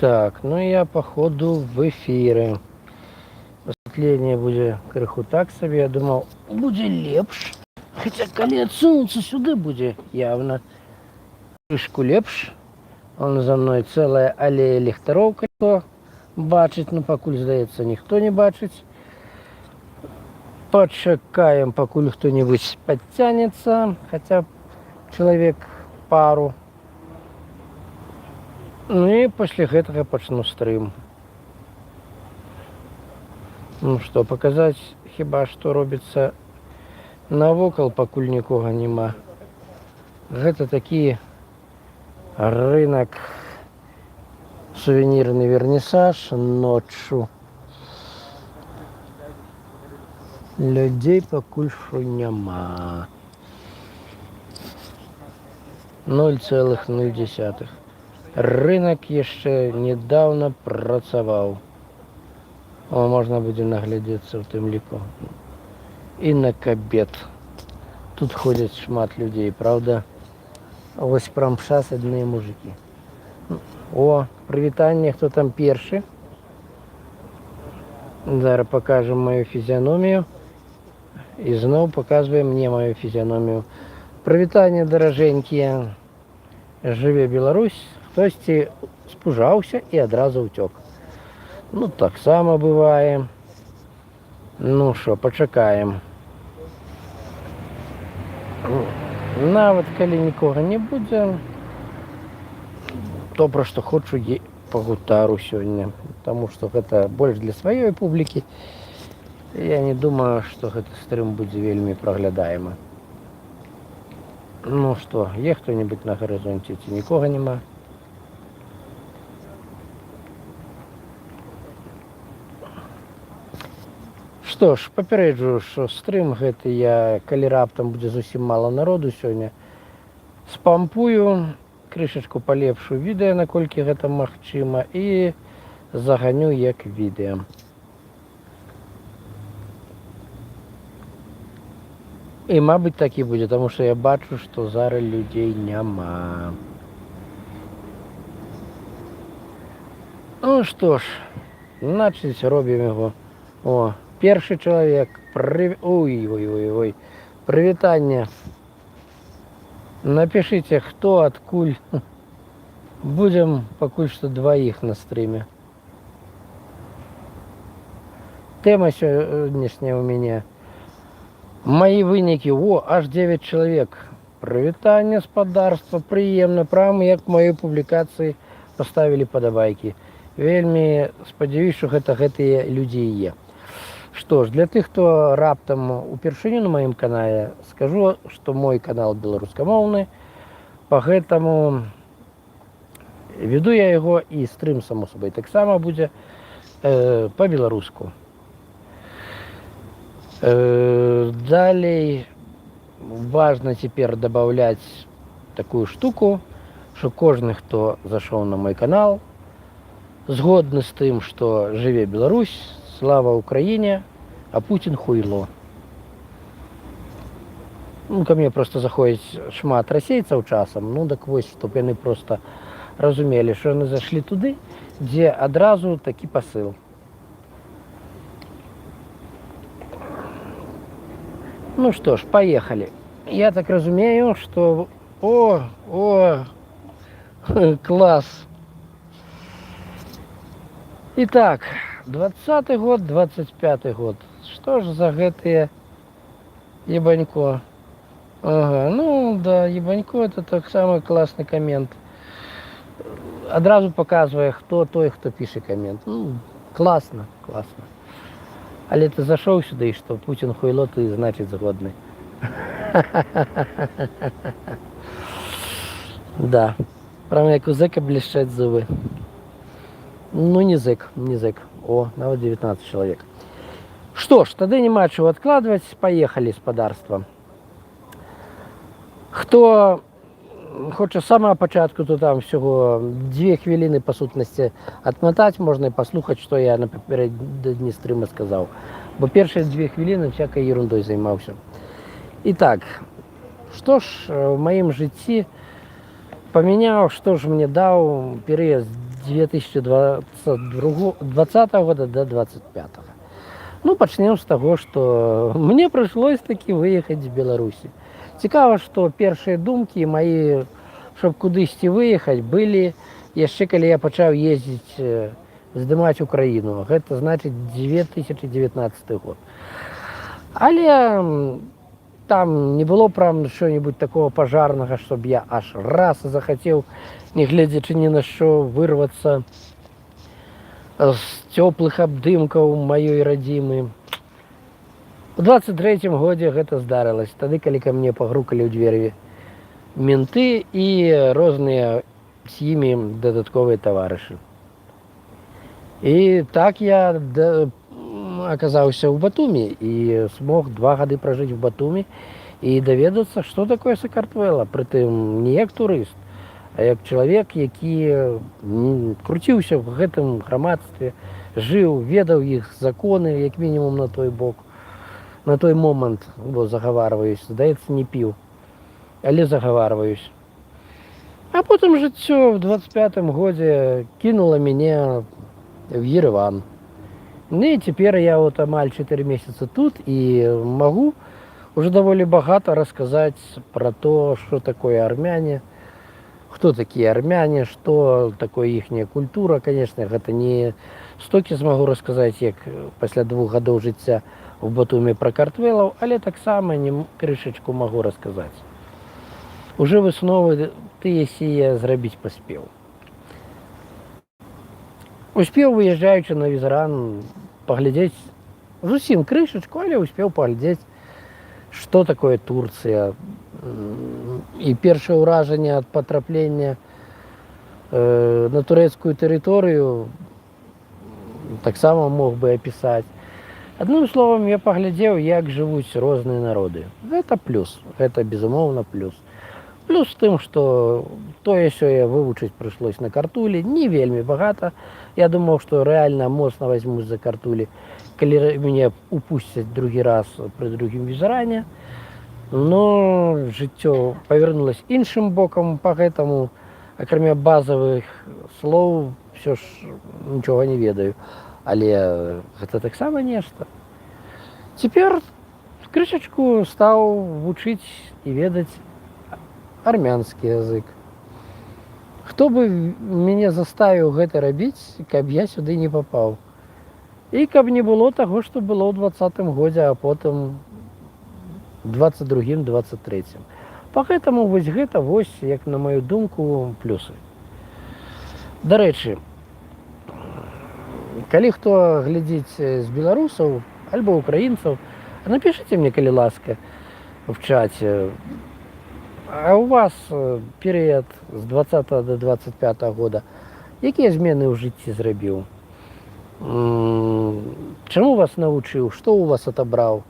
Так, ну я походу в эфире. Осветление будет крыху так себе. Я думал, будет лепш. Хотя коли отсунуться сюда будет явно. Крышку лепш. Он за мной целая аллея ліхтаров, кто бачить, ну покуль, здається, ніхто не бачить. Почекаем, покуль кто-нибудь подтянется, хотя человек пару. Ну и после этого почну стрим. Ну что, показать хіба что робится навокал, покуль нікога нема. Гэта такі рынок, сувенирный вернисаж ночью. Людей пакуль што няма. 0,0. Рынок яшчэ недавно працаваў. О, можна будзе наглядзецца ў тым ліку. І на кабет. Тут ходзяць шмат людзей, правда? Вось прамшас адныя мужики. О, прывітанне, хто там першы. Зараз покажем мою физиономию. И зноў показываем мне мою физиономию. Прывітанне, даражэнькія. Жыве Беларусь. Хтосьці спужаўся і адразу ўцёк. Ну, таксама бывае. Ну што, пачакаем. Нават калі нікога не будзе, то пра што хочу пагутару сёння. Потому что это больше для своей публики. Я не думаю, что этот стрим будет вельми проглядаемо. Ну что, есть кто-нибудь на горизонте? Никого нема. Что ж, папярэджу, что стрим гэты я, калі раптам будзе зусім мало народу сёння, спампую, крышачку палепшую відэа, наколькі гэта магчыма, і заганю як відэа. І, мабыць, так і будзе, таму што я бачу, што зараз людзей няма. Ну што ж, значыць, робім яго. О, першы чалавек. Ой. Прывітанне. Напишите, кто, откуль. Будем пакуль што двоих на стриме. Тема сегодняшняя у меня. Мои вынікі. О, аж 9 человек. Прывітанне, спадарства, прыемна. Прямо як моей публікацыі поставили падабайкі. Вельмі спадзяюсь, што гэтыя людзі і є. Что ж, для тех, кто раптам упершыню на моем канале, скажу, что мой канал беларускамоўны, поэтому веду я его и стрим, само собой, таксама будзе по-беларуску. Далее важно теперь добавлять такую штуку, что кожны, кто зашел на мой канал, згодны с тем, что жыве Беларусь, слава Украине, а Путин хуйло. Ну, ко мне просто заходить шмат расейцаў часам, ну так вось, чтоб яны просто разумели, что яны зашли туды, где адразу такі посыл. Ну что ж, поехали. Я так разумею, что... Класс. Итак, 20-й год, 25-й год. Что ж за гэтые ебанько? Ага, ну да, ебанько это так самый классный коммент. Одразу показывая, кто той, кто пишет коммент. Ну, классно. Але ты зашел сюда и что, Путин хуйло, ты значит згодный. Да, прям як у зэка блещать зубы. Ну, не зэк. О, нават 19 человек. Что ж, тады няма чего откладывать. Поехали, спадарства. Хто хоча з самого початку, то там всього 2 хвилини по сутності отмотать можна і послухати, що я на попередні стрима сказав. Бо перші 2 хвилини всякою ерундой займався. Итак, что ж в моем житті поміняв, что ж мне дав період з 2020 года до 2025. Ну, пачнем з таго, што мне прыйшлось такі выехаць з Беларусі. Цікава, што першыя думкі мае, щоб кудысьці выехаць, былі яшчэ калі я пачаў ездзіць здымаць Украіну. Гэта значыць 2019 год. Але там не было прям що-нибудь такого пажарнага, щоб я аж раз захацеў, не гледзячы ні на што, вырвацца з цёплых абдымкаў маёй радзімы. У 23-м годзе гэта здарылася. Тады, калі ка мне пагрукалі ў дзверы менты і розныя з імі дадатковыя таварышы. І так я оказаўся ў Батумі і смог 2 гады пражыць у Батумі і даведацца, што такое Сакартвела, прытым не як турыст, а як чалавек, які круціўся в гэтым грамадстве, жыў, ведаў іх законы, як мінімум на той бок, на той момант, бо загаварваюсь, здаецца, не піў, але загаварваюсь. А потым жыццё в 25-м годзе кінула мяне в Ереван. Ну і цяпер я вот амаль 4 месяцы тут і магу уже даволі багата расказаць пра то, што такое армяне, хто такія армяне, што такое іхняя культура. Конечно, гэта не стокі змагу расказаць, як пасля 2 гадоў жыцця в Батуме пра картвелаў, але таксама крышачку магу расказаць. Уже высновы тыя сія зрабіць паспеў. Успеў, выязджаючы на Візаран, паглядзець зусім крышачку, але успеў паглядзець, што такое Турцыя. І першае ўражанне ад патраплення на турэцкую тэрыторыю таксама мог бы апісаць. Адным словам, я паглядзеў, як жывуць розныя народы. Гэта плюс, гэта безумоўна плюс. Плюс тым, што тое-сёе вывучыць прыйшлось на картулі, не вельмі багата. Я думаў, што рэальна моцна возьмуць за картулі, калі мяне упусцяць другі раз пры другім Візаране. Но жыццё павярнулася іншым бокам па гэтаму, акрамя базавых слоў, ўсё ж нічога не ведаю. Але гэта таксама нешта. Цяпер крышачку стаў вучыць і ведаць армянскі язык. Хто бы мяне заставіў гэта рабіць, каб я сюды не папаў. І каб не было таго, што было ў 20-м годзе, а потым 22-м, 23-м. Пагэтаму вось гэта, як на маю думку, плюсы. Дарэчы, калі хто глядзіць з беларусаў альбо украінцаў, напішыце мне, калі ласка, в чаце, а у вас перыяд з 20 до 25 года, якія змены ў жыцці зрабіў? Чаму вас навучыў? Што ў вас атабраў?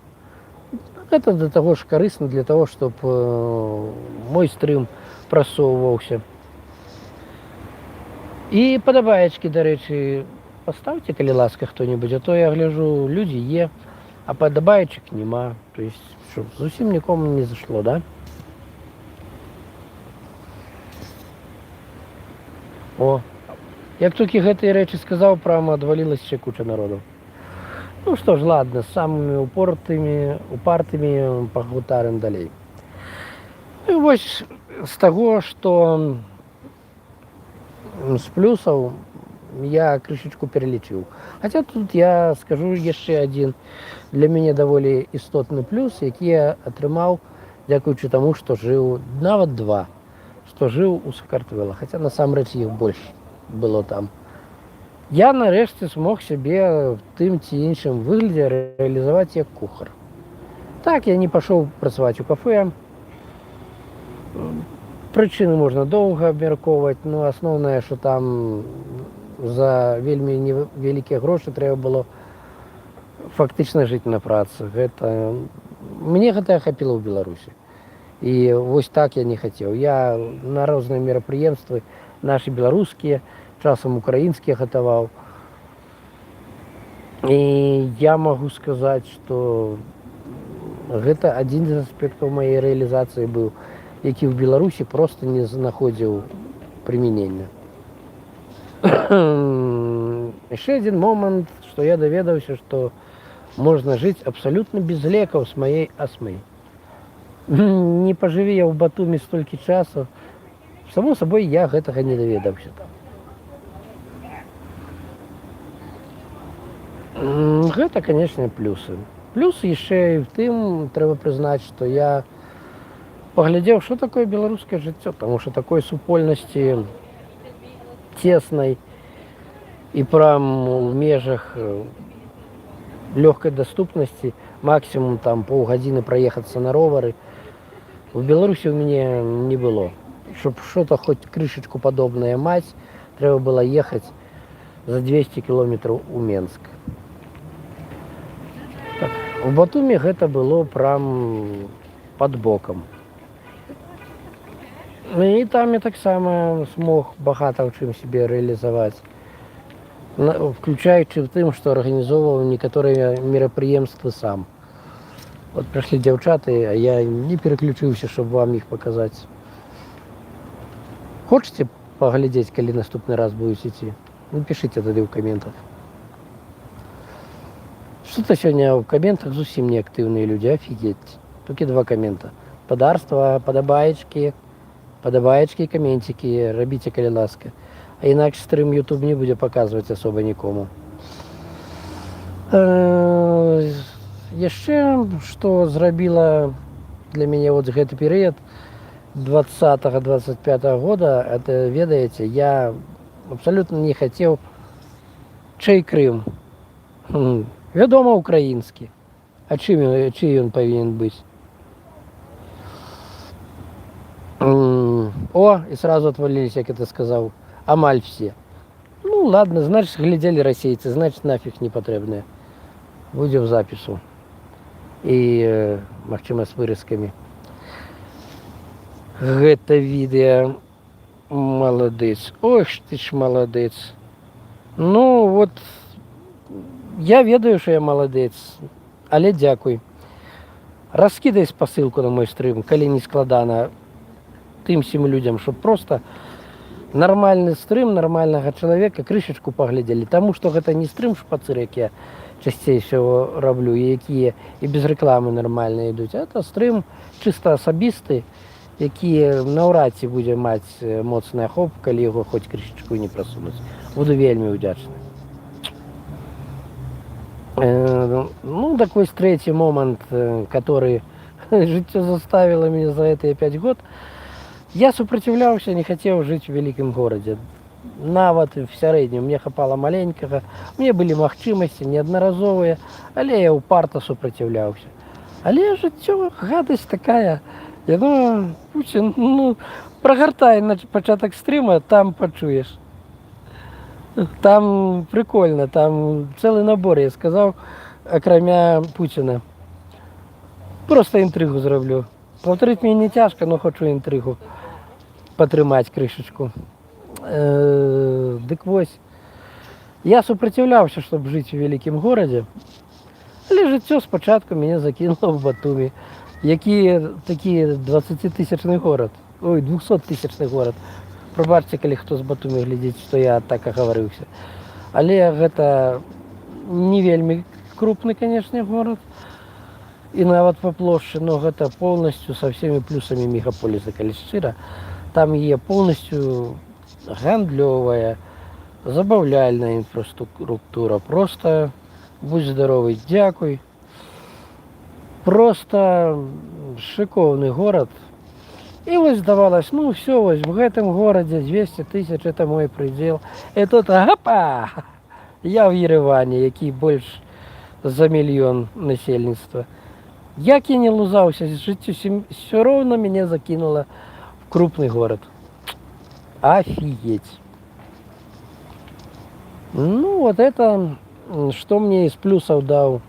Гэта для таго ж карысна, для таго, щоб мой стрым прасоўваўся. І падабаечкі, дарэчы, паставце, калі ласка, хто-небудзь, а то я гляжу, людзі є, а падабаечак няма. То есть, што, зусім нікому не зашло, да? О, як толькі гэтыя рэчы сказаў, прямо адвалілася ще куча народу. Ну што ж, ладно, з самымі упартымі пагутарым далей. І вось з таго, што з плюсаў я крышечку пералічыў. Хаця тут я скажу яшчэ адзін для мяне даволі істотны плюс, які я атрымаў, дзякуючы таму, што жыў, нават 2, што жыў у Сакартвела, хаця насамрэч іх больш было там. Я нарэшце смог сябе в тым ці іншым выглядзе рэалізаваць як кухар. Так, я не пашоў працаваць у кафэ. Прычыны можна доўга абмяркоўваць, но асноўнае, што там за вельмі невялікія грошы трэба было фактычна жыць на працы. Мне гэта ахапіла ў Беларусі. І вось так я не хацеў. Я на розныя мерапрыемствы, нашы беларускія, часам украінскія гатаваў. І я магу сказаць, што гэта адзін з аспектаў маёй рэалізацыі быў, які ў Беларусі проста не знаходзіў прымянення. Еще один момент, что я доведался, что можно жить абсолютно без леков с моей астмой. Не поживи я в Батуми столько часов, само собой я гэтага не даведаўся там. Гэта, конечно, плюсы. Плюс яшчэ і в тым трэба прызнаць, што я паглядзеў, што такое беларускае жыццё, таму што такой супольнасці теснай і прям в межах лёгкай даступнасці, максімум там паўгадзіны праехацца на ровары, в Беларусі ў мяне не было. Чтоб что-то хоть крышечку подобное мать, треба было ехать за 200 километров у Менск. Так, в Батуми гэта было прям под боком. І там я таксама смог багата ў чым себе рэалізаваць, включаючы в тым, што арганізоўваў некаторыя мерапрыемствы сам. Вот прыйшлі дзяўчаты, а я не пераключыўся, щоб вам іх паказаць. Хочаце паглядзець, калі наступны раз будуць ісці? Напішыце тады ў каментах. Что-то сёння ў каментах зусім не актыўныя людзі, офігеть. Толькі 2 камента. Спадарства, падабаечкі, каментики, рабіце, калі ласка. А інакш стрым YouTube не будзе паказваць асоба нікому. Яшчэ, што зрабіла для мяне вот гэты перыяд 20-25 года, это, ведаеце, я абсолютно не хацеў чый Крым. Вядома, украінскі. А чый ён павінен быць? О, и сразу отвалились, как это сказал. Амаль все. Ну ладно, значит, глядели российцы, значит, нафиг не потребные. Будем в запису. И, магчыма, с вырезками. Гэта відео. Молодец. Ой, ты ж молодец. Ну, вот, я ведаю, что я молодец. Але дзякуй. Раскидай спасылку на мой стрим, калі не складана. Тым всім людям, щоб просто нормальны стрым нормальнага чалавека крышачку паглядзелі, таму што гэта не стрым шпацыр, як я часцей всего раблю, якія і без рэкламы нармальна ідуць, а это стрым чыста асабісты, які наўрад ці будзе маць моцны ахоп, калі яго хоць крышачку не прасунуць. Буду вельмі ўдзячны. Ну, такой третий момент, который жыццё заставило меня за это 5 год. Я супраціўляўся, не хацеў жыць у вялікім горадзе. Нават в сярэднім мне хапала маленькага, мне былі магчымасці неаднаразовыя, але я ўпарта супраціўляўся. Але жыццё, гадасць такая. Яно, Пуцін, ну, прагартай на пачатак стрыма, там пачуеш. Там прикольно, там цэлы набор, я сказаў, акрамя Пуціна. Просто інтрыгу зраблю. Паўтарыць мне не цяжка, но хочу інтрыгу патрымаць крышачку. Дык вось, я супраціўляўся, чтобы жыць у вялікім горадзе, але жыццё спачатку мяне закінула в Батуми, які такі 20-тысячны горад, ой, 200-тысячны горад. Прабачце, калі хто з Батуми глядзіць, што я так агаварыўся. Але гэта не вельмі крупны, канешне, горад, і нават па плошчы, но гэта полностью со всеми плюсами мегаполиса, калі шчыра. Там є полностью гандлёвая, забавляльная инфраструктура. Просто будь здоровый, дзякуй. Просто шикованный город. И вот здавалось, ну все, вот в этом городе 200 тысяч, это мой предел. И тут, гапа, я в Ереване, який больше за 1 мільйон насельніцтва. Як я не лузаўся з жыццю, все равно меня закинуло в крупный город. Офигеть. Ну, вот это, что мне из плюсов дал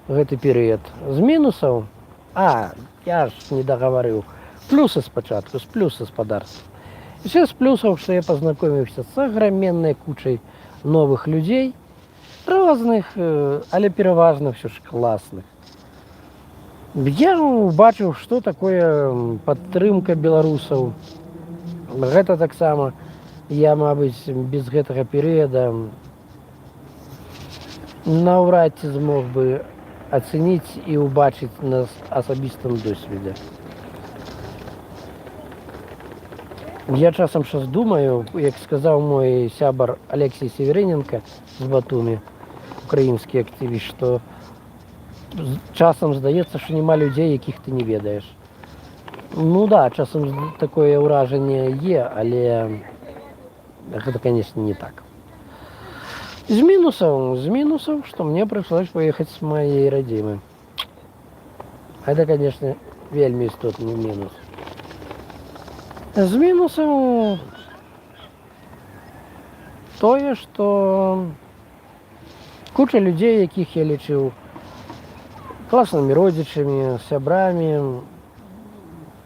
гэты период. З минусов, я ж не договорил. Плюсы спочатку, с плюса спадарства. И все с плюсов, что я познакомился с огроменной кучей новых людей, разных, але переважно все ж классных. Я бачыў, што такое падтрымка беларусаў. Гэта таксама Я, мабуть, без гэтага перыяда наўрад ці змог бы ацэніць і ўбачыць на асабістым досведзе. Я часам щас думаю, як сказаў мой сябар Алексей Северыненко з Батумі, украінскі актывіст, што часам здаецца, што няма людзей, якіх ты не ведаеш. Ну да, часам такое ўражанне є, але гэта, конечно, не так. З мінусаў, што мне прыйшлось паехаць з маёй радзімы. Гэта, конечно, вельмі істотны мінус. З мінусаў тое, што куча людзей, якіх я лічыў класнымі родзічамі, сябрамі,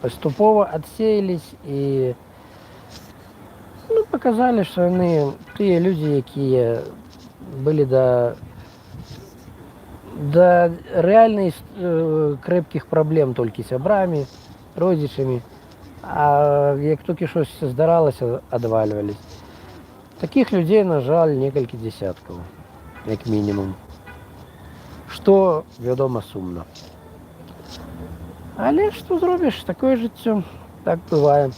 паступова адсеялись і паказалі, што яны тыя людзі, якія былі да рэальнай крэпкіх праблем толькі сябрамі, родзічамі, а як толькі штосьці здаралася, адвальвались. Такіх людзей, на жаль, некалькі дзесяткаў, як мінімум. Што, вядома, сумна. Але што зробіш, такое жыццё, так бывае.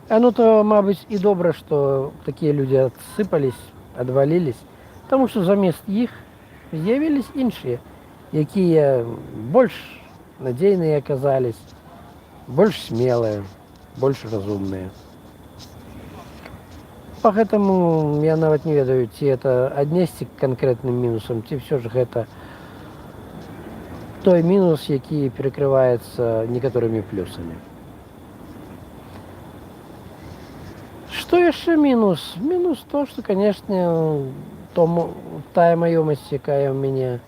Ну то, мабыць, і добра, што такія людзі адсыпались, адвалілись, таму што замест іх з'явілись іншыя, якія больш надзейныя аказались, больш смелыя, больш разумныя. Па гэтаму я нават не ведаю, ці это аднесці к канкрэтным мінусам, ці ўсё ж гэта той мінус, які перакрываецца некаторымі плюсамі. Што яшчэ мінус? Мінус то, што, канешне, тая маёмасць, якая ў мяне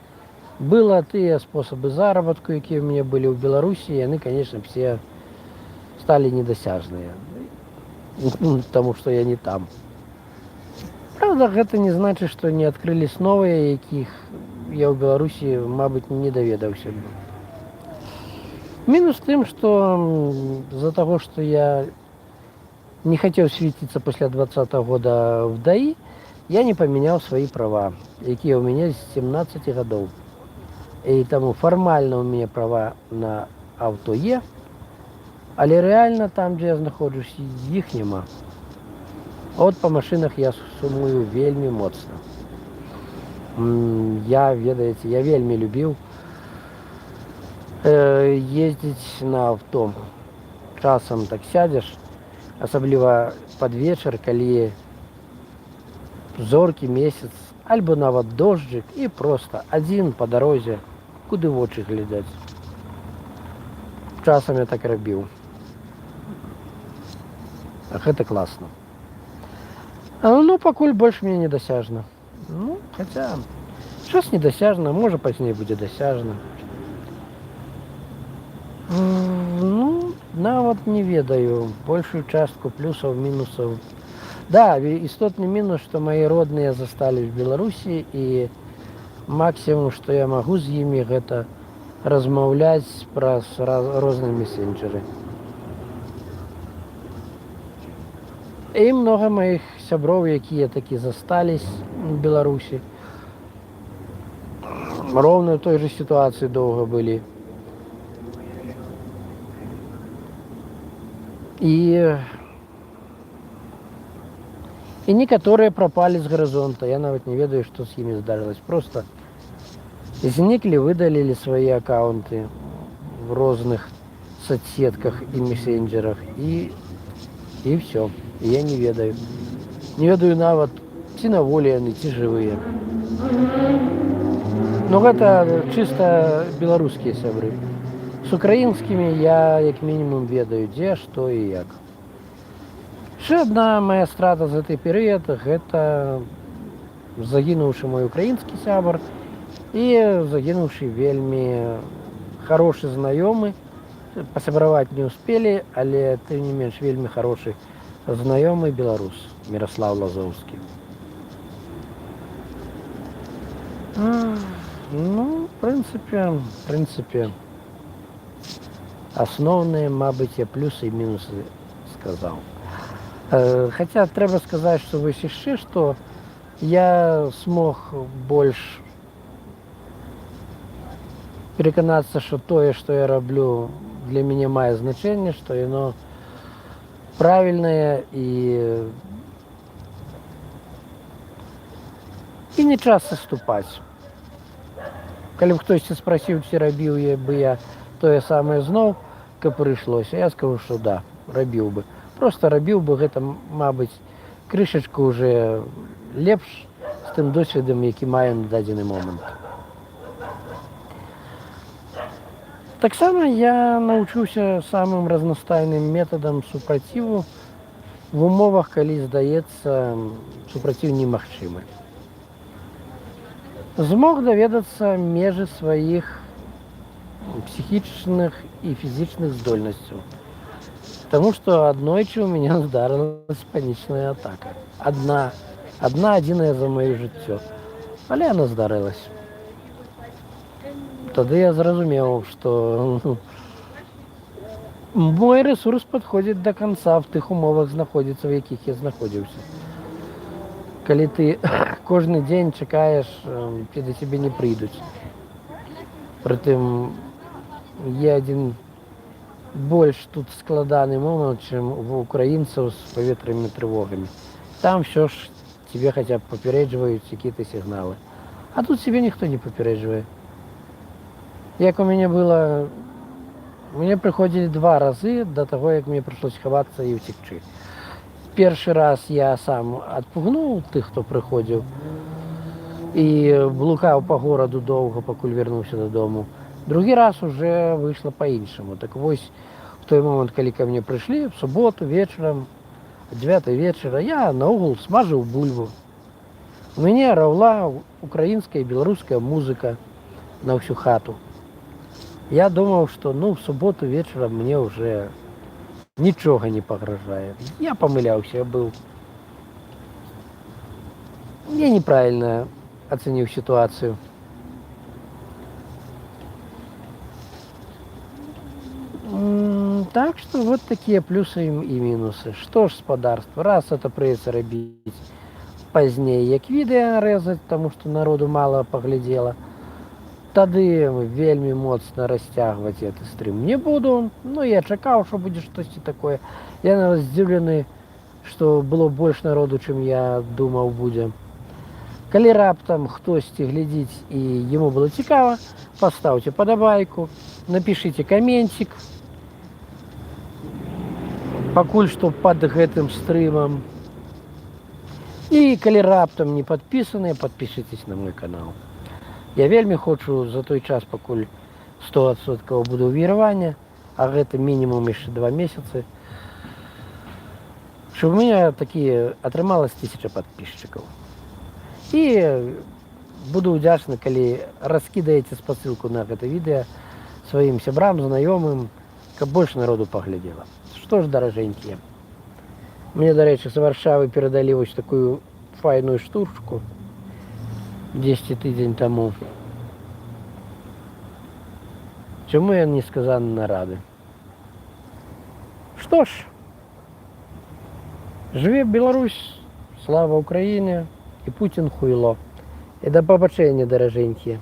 была, тыя спосабы заработку, якія ў мяне былі ў Беларусі, яны, канешне, все сталі недасяжныя. Таму што я не там. Правда, гэта не значыць, што не адкрылись новыя, якіх я ў Беларусі, мабыць, не даведаўся бы. Мінус тым, што з-за таго, што я не хацеў свеціцца пасля 20-го года в ДАИ, я не памяняў свае права, якія ў мяне з 17 гадоў. І таму фармальна ў мяне права на аўто є, але рэальна там, дзе я знаходжуся, іх няма. От па машынах я сумую вельмі моцна. Я, ведаеце, я вельмі любіў ездзіць на аўто. Часам так сядзеш, асабліва пад вечар, калі зоркі, месяц, альбо нават дожджык, і проста адзін па дарозе, куды вочы глядзяць. Часам я так рабіў. Гэта класна. Ну, пакуль больш мне недасяжна. Ну, хаця, щось недосяжно, може пазней буде досяжно. Ну, нават не ведаю, большую частку плюсаў, мінусаў. Да, істотны мінус, што мои родныя застались в Беларусі, і максімум, што я магу з імі, гэта размаўляць праз розныя месенджеры. І много моих сяброў, якія такі застались в Беларусі, роўна ў той же сітуацыі доўга былі. І некаторыя прапалі з гарызонта. Я нават не ведаю, што з імі здарылася. Просто зніклі, выдалілі свае аккаунты в розных соцсетках і месенджерах. І все. Я не ведаю. Не ведаю нават, ці на волі яны, ці жывыя. Но гэта чыста беларускія сябры. З украінскімі я, як мінімум, ведаю, дзе, што і як. Яшчэ адна моя страта за гэты перыяд, гэта загінуўшы мой украінскі сябар і загінуўшы вельмі хорошы знаёмы. Пасябраваць не ўспелі, але тым не менш вельмі хорошы знаёмы беларус Міраслаў Лазоўскі. Ну, в прынцыпе, асноўныя, мабыць, я плюсы і мінусы сказаў. Хотя трэба сказаць, што вось яшчэ што я смог больш пераканацца, што тое, што я раблю, для мяне мае значэнне, што яно правільнае і не час саступаць. Калі б хтосьці спрасіў, ці рабіў бы я тое самае зноў, каб прыйшлося, я скажу, што да, рабіў бы. Просто рабіў бы гэта, мабыць, крышачку уже лепш з тым досведам, які маю на дадзены момант. Таксама я навучыўся самым разнастайным метадам супраціву в умовах, калі, здаецца, супраціў немагчымы. Змог даведацца межы сваіх псіхічных і фізічных здольнасцяў. Таму што аднойчы ў мяне здарылася панічная атака. Адна-адзіная за маё жыццё. Але яна здарылася. Тады я зразумеў, што мой рэсурс падходзіць да канца в тых умовах знаходзіцца, в якіх я знаходзіўся. Калі ты кожны дзень чакаеш, ці да цябе не прыйдуць. Прытым є адзін больш тут складаны момант, чым у украінцаў з паветранымі трывогамі. Там ўсё ж цябе хаця б папярэджваюць якія-то сігналы. А тут цябе ніхто не папярэджвае. Як у мяне было, мне прыходзілі 2 разы да таго, як мне прыйшлося хавацца і ўцекчы. Першы раз я сам адпугнуў тых, хто прыходзіў, і блукаў па гораду доўга, пакуль вярнуўся дадому. Другі раз уже выйшла па-іншаму. Так вось, в той момант, калі ка мне прыйшлі, в суботу вечарам, 9 вечара, я наогул смажыў бульбу. У мяне раўла украінская і беларуская музыка на ўсю хату. Я думаў, што в суботу вечарам мне уже нічога не пагражае. Я памыляўся, я неправільна ацаніў сітуацыю. Так что вот такие плюсы и минусы. Что ж, спадарства, раз это придется рабіць пазней, як відэа рэзаць, тому что народу мало паглядзела, тады вельмі моцна расцягваць гэты стрым не буду. Ну, я чакаў, што будзе штосьці такое. Я нават здзіўлены, што было больш народу, чым я думаў будзе. Калі раптам хтосьці глядзіць і яму было цікава, пастаўце падабайку, напішыце каменцік, пакуль што пад гэтым стрымам. І калі раптам не падпісаныя, падпішыцесь на мой канал. Я вельмі хочу за той час, пакуль 100% буду ў віраванне, а гэта мінімум яшчэ 2 месяцы, щоб у меня такие атрымалось 1000 подписчиков. І буду удзячны, калі раскідаеце спасылку на гэта відэа сваім сябрам, знаёмым, каб больш народу паглядзела. Што ж, даражэнькія, мне, дарэчы, з Варшавы перадалі вось такую файную штучку 10 тыдзень таму. Чаму я несказанна рады. Што ж, жыве Беларусь, слава Украіне і Пуцін хуйло. І да пабачэння, даражэнькія.